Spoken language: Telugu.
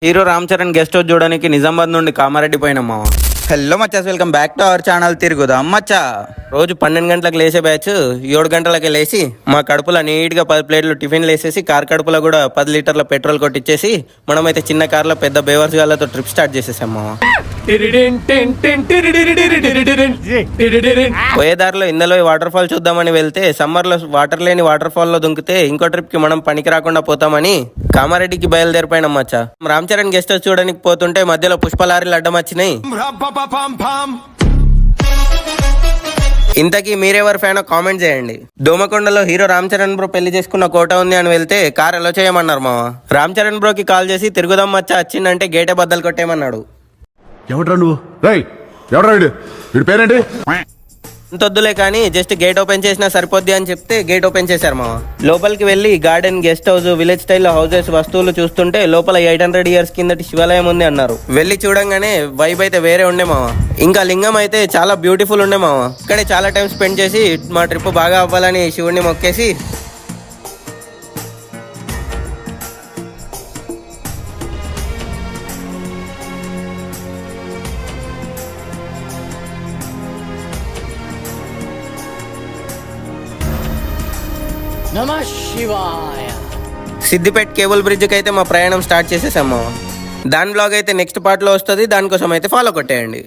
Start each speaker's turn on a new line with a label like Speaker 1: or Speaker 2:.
Speaker 1: Hero Ram Charan guest house చూడడానికి నిజామాబాద్ నుండి కామారెడ్డి పోయినామా.
Speaker 2: హలో మచ్చాస్, welcome back to our channel తిరుగుదాం మచ్చా.
Speaker 1: రోజు 12 గంటలకు లేసే బ్యాచ్ 7 గంటలకే లేచి మా కడుపులో నీట్గా 10 ప్లేట్లు టిఫిన్లు వేసేసి కార్ కడుపులో కూడా 10 లీటర్ల పెట్రోల్ కొట్టించేసి మనమైతే చిన్న కార్లో పెద్ద బేవర్స్ గాళ్ళతో ట్రిప్ స్టార్ట్ చేసేసాము. పోయేదారిలో ఇందులో వాటర్ ఫాల్ చూద్దామని వెళ్తే సమ్మర్ లో వాటర్ లేని వాటర్ ఫాల్ లో దుంకితే ఇంకో ట్రిప్ కి మనం పనికి రాకుండా పోతామని కామారెడ్డికి బయలుదేరిపోయినాం మచ్చా. రామ్ చరణ్ గెస్ట్ హౌస్ చూడడానికి పోతుంటే మధ్యలో పుష్పలారీలు అడ్డం వచ్చినాయి. ఇంతకీ మీరెవరు ఫ్యానో కామెంట్ చేయండి. దోమకొండలో హీరో రామ్ చరణ్ బ్రో పెళ్లి చేసుకున్న కోట ఉంది అని వెళ్తే కార్ ఎలా చేయమన్నారు మామ. రామ్ చరణ్ బ్రోకి కాల్ చేసి తిరుగుదాం మచ్చా వచ్చిందంటే గేటే బద్దలు కొట్టేయమన్నాడు.
Speaker 3: ఎవడ్రా నువ్వు? ఎవడ్రా వీడి పేరేంటి?
Speaker 1: అంతొద్దులే కానీ జస్ట్ గేట్ ఓపెన్ చేసినా సరిపోద్ది అని చెప్తే గేట్ ఓపెన్ చేశారు మామ. లోపలికి వెళ్లి గార్డెన్, గెస్ట్ హౌస్, విలేజ్ స్టైల్లో హౌసెస్, వస్తువులు చూస్తుంటే లోపల 800 ఇయర్స్ కిందటి శివాలయం ఉంది అన్నారు. వెళ్లి చూడంగానే వైబ్ అయితే వేరే ఉండే మామ. ఇంకా లింగం అయితే చాలా బ్యూటిఫుల్ ఉండే మామ. ఇక్కడే చాలా టైం స్పెండ్ చేసి మా ట్రిప్ బాగా అవ్వాలని శివుడిని మొక్కేసి
Speaker 4: నమః శివాయ.
Speaker 1: సిద్దిపేట కేబుల్ బ్రిడ్జ్కి అయితే మా ప్రయాణం స్టార్ట్ చేసేసాము. దాని బ్లాగ్ అయితే నెక్స్ట్ పార్ట్లో వస్తుంది. దానికోసం అయితే ఫాలో కొట్టేయండి.